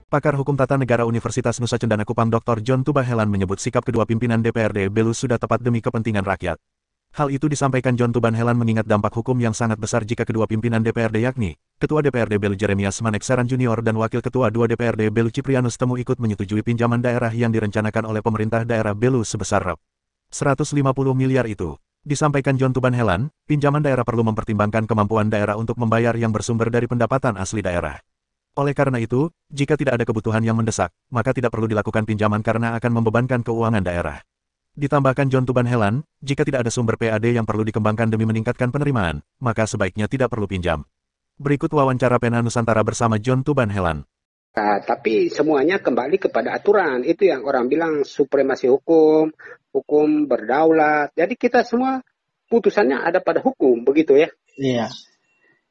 Pakar Hukum Tata Negara Universitas Nusa Cendana Kupang Dr. John Tubahelan menyebut sikap kedua pimpinan DPRD Belu sudah tepat demi kepentingan rakyat. Hal itu disampaikan John Tubahelan mengingat dampak hukum yang sangat besar jika kedua pimpinan DPRD yakni Ketua DPRD Belu Jeremias Maneksaran Junior dan Wakil Ketua 2 DPRD Belu Ciprianus Temu ikut menyetujui pinjaman daerah yang direncanakan oleh pemerintah daerah Belu sebesar Rp150 miliar itu. Disampaikan John Tubahelan, pinjaman daerah perlu mempertimbangkan kemampuan daerah untuk membayar yang bersumber dari pendapatan asli daerah. Oleh karena itu, jika tidak ada kebutuhan yang mendesak, maka tidak perlu dilakukan pinjaman karena akan membebankan keuangan daerah. Ditambahkan John Tubahelan, jika tidak ada sumber PAD yang perlu dikembangkan demi meningkatkan penerimaan, maka sebaiknya tidak perlu pinjam. Berikut wawancara Pena Nusantara bersama John Tubahelan. Nah, tapi semuanya kembali kepada aturan. Itu yang orang bilang supremasi hukum, hukum berdaulat. Jadi kita semua putusannya ada pada hukum, begitu ya? Iya.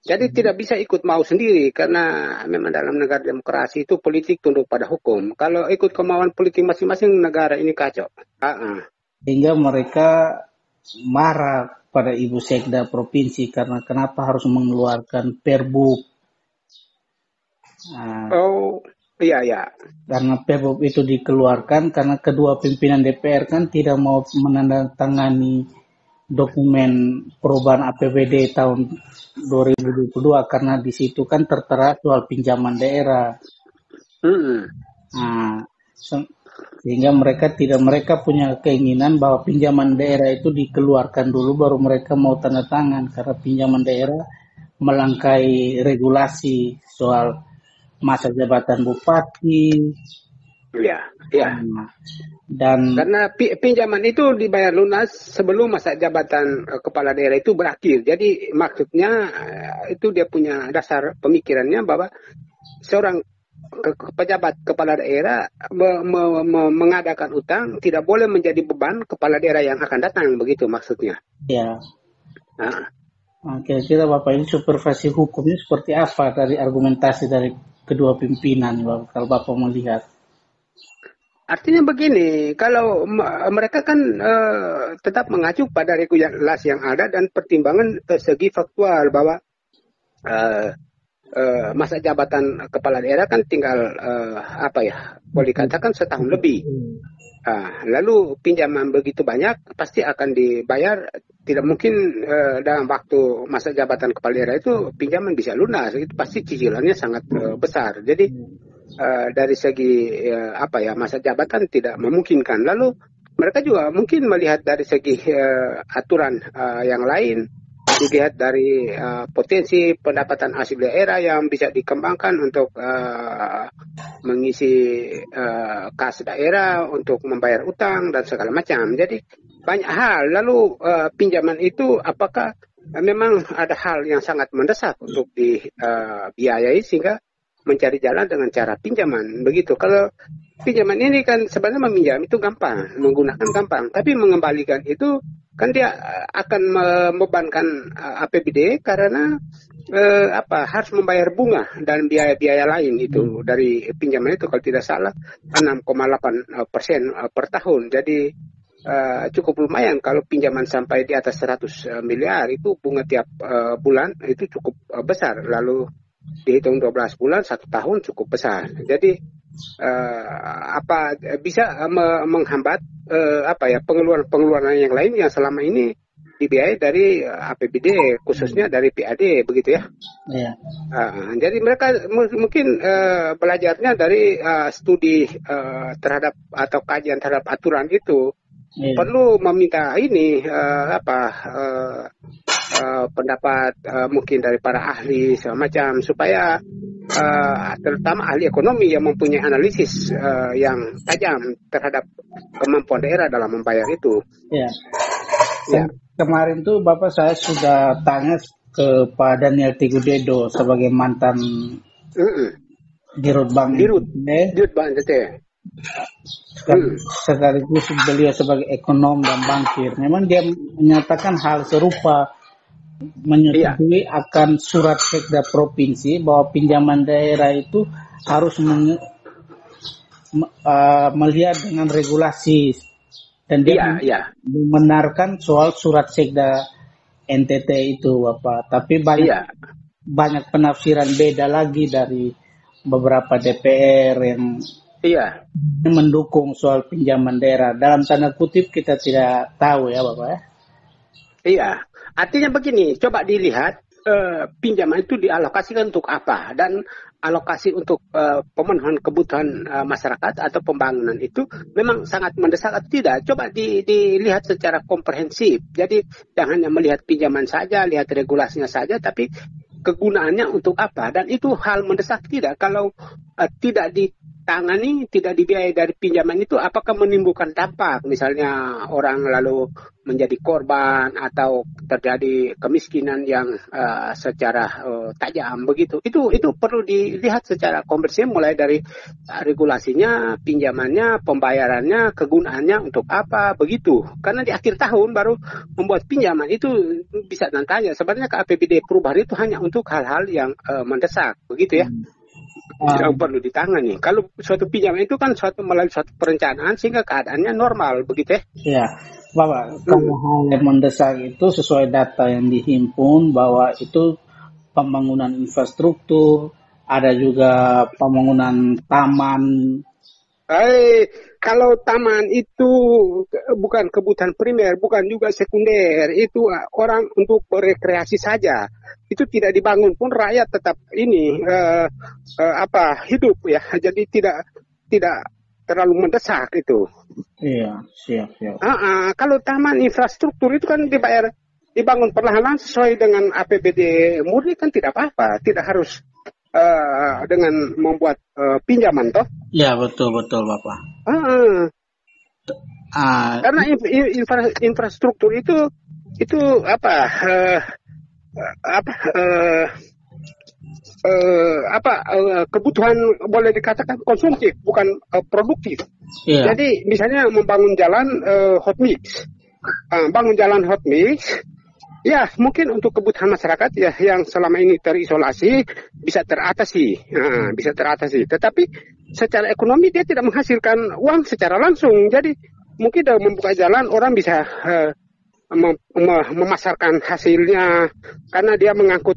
Jadi tidak bisa ikut mau sendiri karena memang dalam negara demokrasi itu politik tunduk pada hukum. Kalau ikut kemauan politik masing-masing negara ini kacau. Hingga mereka marah pada Ibu Sekda Provinsi karena kenapa harus mengeluarkan Perbub. Oh, iya. Karena Perbub itu dikeluarkan karena kedua pimpinan DPR kan tidak mau menandatangani dokumen perubahan APBD tahun 2022 karena di situ kan tertera soal pinjaman daerah. Nah, sehingga mereka punya keinginan bahwa pinjaman daerah itu dikeluarkan dulu baru mereka mau tanda tangan karena pinjaman daerah melangkahi regulasi soal masa jabatan bupati. Iya. Dan karena pinjaman itu dibayar lunas sebelum masa jabatan kepala daerah itu berakhir. Jadi maksudnya itu dia punya dasar pemikirannya bahwa seorang pejabat kepala daerah mengadakan utang tidak boleh menjadi beban kepala daerah yang akan datang, begitu maksudnya. Ya. Kira-kira Bapak ini supervisi hukumnya seperti apa dari argumentasi dari kedua pimpinan, kalau Bapak melihat? Artinya begini, kalau mereka kan tetap mengacu pada regulasi yang ada dan pertimbangan segi faktual bahwa masa jabatan kepala daerah kan tinggal boleh dikatakan setahun lebih. Lalu pinjaman begitu banyak pasti akan dibayar, tidak mungkin dalam waktu masa jabatan kepala daerah itu pinjaman bisa lunas, itu pasti cicilannya sangat besar. Jadi dari segi masa jabatan tidak memungkinkan. Lalu mereka juga mungkin melihat dari segi aturan yang lain, dilihat dari potensi pendapatan asli daerah yang bisa dikembangkan untuk mengisi kas daerah, untuk membayar utang dan segala macam. Jadi banyak hal. Lalu pinjaman itu apakah memang ada hal yang sangat mendesak untuk dibiayai sehingga mencari jalan dengan cara pinjaman, begitu. Kalau pinjaman ini kan sebenarnya meminjam itu gampang, menggunakan gampang, tapi mengembalikan itu kan dia akan membebankan APBD karena harus membayar bunga dan biaya-biaya lain itu dari pinjaman itu kalau tidak salah 6,8% per tahun. Jadi cukup lumayan kalau pinjaman sampai di atas 100 miliar itu bunga tiap bulan itu cukup besar. Lalu dihitung 12 bulan, 1 tahun cukup besar. Jadi bisa menghambat pengeluaran yang lain yang selama ini dibiayai dari APBD, khususnya dari PAD, begitu ya. Iya. Jadi mereka mungkin belajarnya dari studi terhadap atau kajian terhadap aturan itu. Iya. Perlu meminta ini pendapat mungkin dari para ahli segala macam supaya terutama ahli ekonomi yang mempunyai analisis yang tajam terhadap kemampuan daerah dalam membayar itu. Ya. Kemarin tuh Bapak saya sudah tanya ke Pak Daniel Tigudedo sebagai mantan Dirut Bank NTT. Sekaligus beliau sebagai ekonom dan bankir. Memang dia menyatakan hal serupa, menyetujui akan surat Sekda Provinsi bahwa pinjaman daerah itu harus melihat dengan regulasi, dan dia membenarkan soal surat Sekda NTT itu, Bapak. Tapi banyak penafsiran beda lagi dari beberapa DPR yang Iya, mendukung soal pinjaman daerah. Dalam tanda kutip kita tidak tahu ya Bapak ya. iya. Artinya begini, coba dilihat pinjaman itu dialokasikan untuk apa dan alokasi untuk pemenuhan kebutuhan masyarakat atau pembangunan itu memang sangat mendesak atau tidak. Coba dilihat secara komprehensif. Jadi jangan hanya melihat pinjaman saja, lihat regulasinya saja, tapi kegunaannya untuk apa. Dan itu hal mendesak tidak. Kalau tidak ditangani, tidak dibiayai dari pinjaman itu, apakah menimbulkan dampak? Misalnya orang lalu menjadi korban atau terjadi kemiskinan yang secara tajam begitu. Itu perlu dilihat secara komprehensif mulai dari regulasinya, pinjamannya, pembayarannya, kegunaannya untuk apa begitu. Karena di akhir tahun baru membuat pinjaman itu bisa tanya. Sebenarnya ke APBD perubahan itu hanya untuk hal-hal yang mendesak begitu ya. Yang perlu ditangani. Kalau suatu pinjaman itu kan melalui suatu perencanaan sehingga keadaannya normal begitu ya. Iya, Bapak, kalau hal yang mendesak itu sesuai data yang dihimpun bahwa itu pembangunan infrastruktur, ada juga pembangunan taman. Kalau taman itu bukan kebutuhan primer, bukan juga sekunder, itu orang untuk berekreasi saja. Itu tidak dibangun pun rakyat tetap ini hidup ya. Jadi tidak terlalu mendesak itu. Iya, siap. Kalau taman infrastruktur itu kan dibangun perlahan-lahan sesuai dengan APBD murni kan tidak apa-apa, tidak harus dengan membuat pinjaman toh. Ya betul Bapak. Karena infrastruktur itu kebutuhan boleh dikatakan konsumtif bukan produktif. Iya. Jadi misalnya membangun jalan hot mix, bangun jalan hot mix. Ya, mungkin untuk kebutuhan masyarakat ya yang selama ini terisolasi bisa teratasi. Tetapi secara ekonomi dia tidak menghasilkan uang secara langsung. Jadi mungkin dalam membuka jalan orang bisa memasarkan hasilnya karena dia mengangkut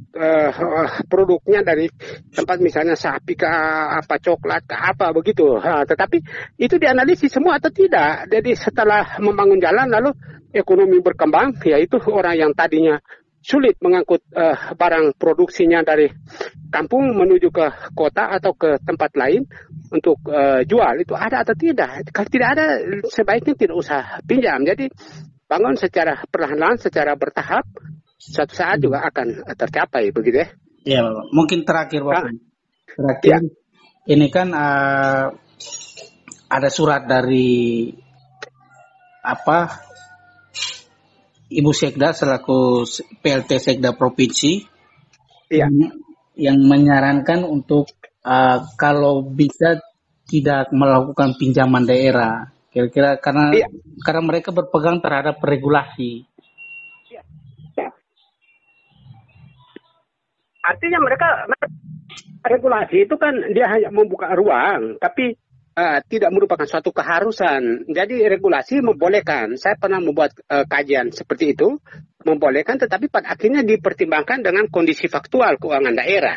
produknya dari tempat misalnya sapi ke apa coklat ke apa begitu. Tetapi itu dianalisis semua atau tidak. Jadi setelah membangun jalan lalu ekonomi berkembang, yaitu orang yang tadinya sulit mengangkut barang produksinya dari kampung menuju ke kota atau ke tempat lain untuk jual, itu ada atau tidak. Kalau tidak ada, sebaiknya tidak usah pinjam. Jadi bangun secara perlahan-lahan, secara bertahap, suatu saat juga akan tercapai, begitu ya. Iya, Bapak. Mungkin terakhir, Bapak. Ya. Ini kan ada surat dari Ibu Sekda selaku PLT Sekda Provinsi yang menyarankan untuk kalau bisa tidak melakukan pinjaman daerah, kira-kira karena mereka berpegang terhadap regulasi. Artinya mereka regulasi itu kan dia hanya membuka ruang, tapi tidak merupakan suatu keharusan. Jadi regulasi membolehkan. Saya pernah membuat kajian seperti itu, membolehkan, tetapi pada akhirnya dipertimbangkan dengan kondisi faktual keuangan daerah.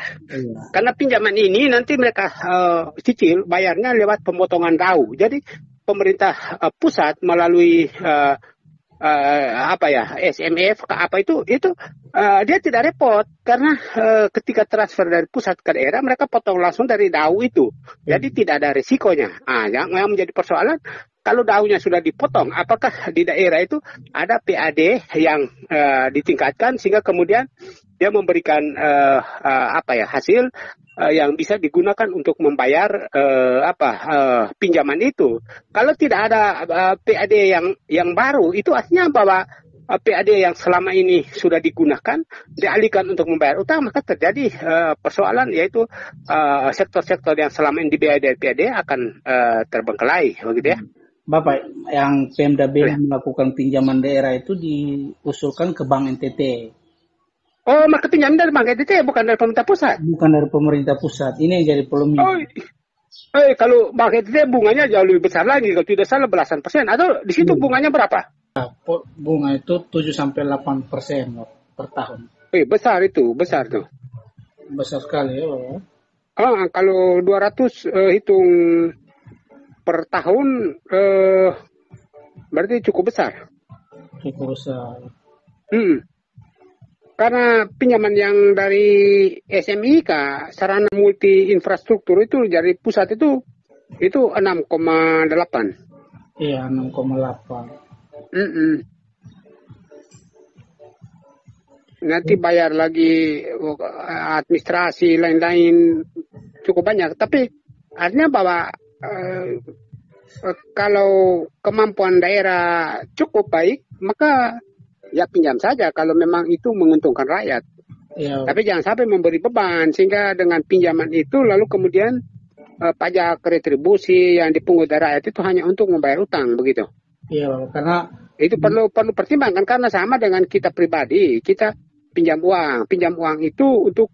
Karena pinjaman ini nanti mereka cicil bayarnya lewat pemotongan DAU. Jadi pemerintah pusat melalui SMF itu dia tidak repot karena ketika transfer dari pusat ke daerah mereka potong langsung dari DAU itu, jadi tidak ada risikonya. Yang menjadi persoalan kalau DAU-nya sudah dipotong, apakah di daerah itu ada PAD yang ditingkatkan sehingga kemudian dia memberikan hasil yang bisa digunakan untuk membayar pinjaman itu. Kalau tidak ada PAD yang baru, itu artinya bahwa PAD yang selama ini sudah digunakan dialihkan untuk membayar utang, maka terjadi persoalan, yaitu sektor-sektor yang selama ini dibiayai dari PAD akan terbengkelai, begitu ya. Bapak, yang Pemda BM melakukan pinjaman daerah itu diusulkan ke Bank NTT. Oh, maka pinjaman dari Bank NTT, bukan dari pemerintah pusat? Bukan dari pemerintah pusat. Ini yang jadi polemik. Kalau Bank NTT bunganya jauh lebih besar lagi, kalau tidak salah belasan persen. Atau di situ bunganya berapa? Bunga itu 7-8% per tahun. Besar tuh. Besar sekali ya, Bapak. Kalau 200 hitung per tahun berarti cukup besar. Cukup besar. Karena pinjaman yang dari SMIK, sarana multi infrastruktur itu dari pusat itu 6,8. Iya, 6,8. Nanti bayar lagi administrasi lain-lain cukup banyak. Tapi artinya bahwa kalau kemampuan daerah cukup baik, maka ya pinjam saja kalau memang itu menguntungkan rakyat. Iya. Tapi jangan sampai memberi beban sehingga dengan pinjaman itu lalu kemudian pajak retribusi yang dipungut dari rakyat itu hanya untuk membayar utang begitu. Iya, karena itu perlu pertimbangkan karena sama dengan kita pribadi, kita pinjam uang itu untuk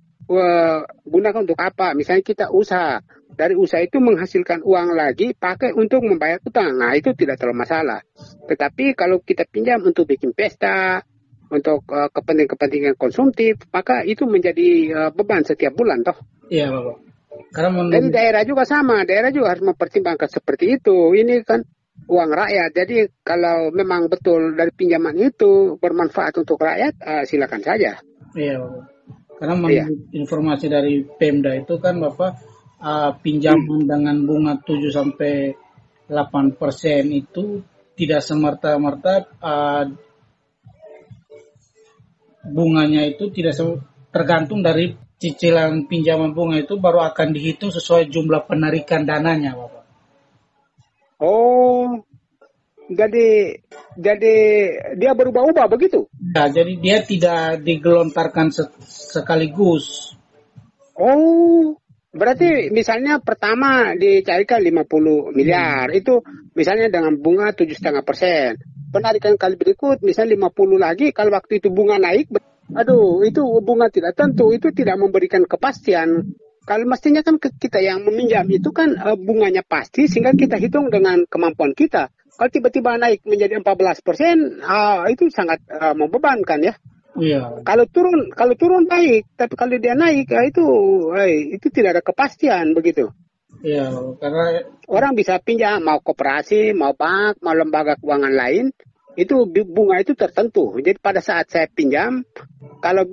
gunakan untuk apa? Misalnya kita usaha, dari usaha itu menghasilkan uang lagi pakai untuk membayar utang. Nah, itu tidak terlalu masalah. Tetapi kalau kita pinjam untuk bikin pesta, untuk kepentingan konsumtif, maka itu menjadi beban setiap bulan toh. Iya, Bapak. Karena Dan daerah juga sama, daerah juga harus mempertimbangkan seperti itu. Ini kan uang rakyat. Jadi kalau memang betul dari pinjaman itu bermanfaat untuk rakyat, silakan saja. Iya, Bapak. Karena informasi dari Pemda itu kan Bapak, pinjaman dengan bunga 7-8% itu tidak semerta-merta bunganya itu tidak tergantung dari cicilan pinjaman bunga itu baru akan dihitung sesuai jumlah penarikan dananya, Bapak. Oh, jadi dia berubah-ubah begitu? Ya, jadi dia tidak digelontarkan sekaligus. Oh, berarti misalnya pertama dicarikan 50 miliar, itu misalnya dengan bunga 7,5%. Penarikan kali berikut misalnya 50 lagi, kalau waktu itu bunga naik, itu bunga tidak tentu, itu tidak memberikan kepastian. Kalau mestinya kan kita yang meminjam itu kan bunganya pasti sehingga kita hitung dengan kemampuan kita. Kalau tiba-tiba naik menjadi 14%, itu sangat membebankan ya. Iya. Kalau turun baik, tapi kalau dia naik itu tidak ada kepastian begitu. Iya, karena orang bisa pinjam mau koperasi, mau bank, mau lembaga keuangan lain, itu bunga itu tertentu. Jadi pada saat saya pinjam, kalau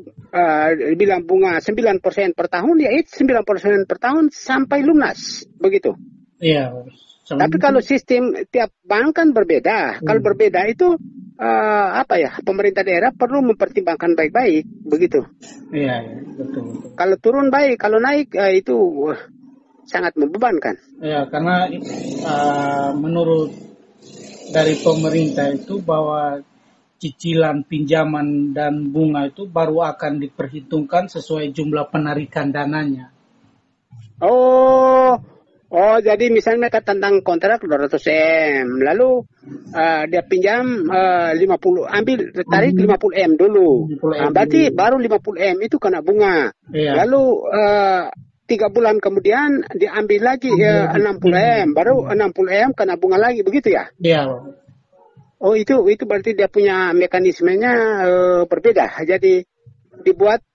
bilang bunga 9% per tahun, ya itu 9% per tahun sampai lunas, begitu. Iya. Tapi kalau sistem tiap bank kan berbeda. Kalau berbeda itu pemerintah daerah perlu mempertimbangkan baik-baik, begitu. Iya, betul. Kalau turun baik, kalau naik itu sangat membebankan. Ya, karena menurut dari pemerintah itu bahwa cicilan pinjaman dan bunga itu baru akan diperhitungkan sesuai jumlah penarikan dananya. Oh, jadi misalnya mereka tentang kontrak 200M, lalu dia pinjam 50, tarik 50M dulu. 50M berarti baru 50M itu kena bunga. Iya. Lalu 3 bulan kemudian diambil lagi 60M, baru 60M kena bunga lagi, begitu ya? Iya. Oh, itu berarti dia punya mekanismenya berbeda. Jadi dibuat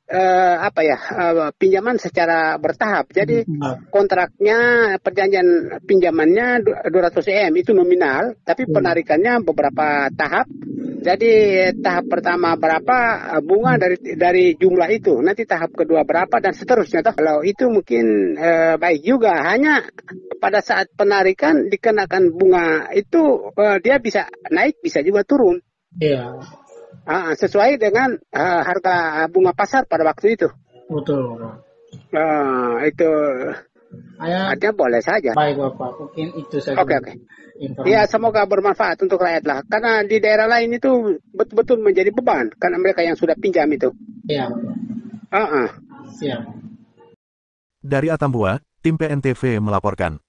pinjaman secara bertahap. Jadi kontraknya, perjanjian pinjamannya 200M itu nominal, tapi penarikannya beberapa tahap. Jadi tahap pertama berapa bunga dari jumlah itu, nanti tahap kedua berapa dan seterusnya. Kalau itu mungkin baik juga, hanya pada saat penarikan dikenakan bunga itu dia bisa naik bisa juga turun. Iya. Sesuai dengan harga bunga pasar pada waktu itu. Betul. Itu artinya boleh saja. Baik Bapak, mungkin itu saja. Oke. Ya, semoga bermanfaat untuk rakyat lah. Karena di daerah lain itu betul-betul menjadi beban karena mereka yang sudah pinjam itu. Iya. Siap. Dari Atambua, tim PNTV melaporkan.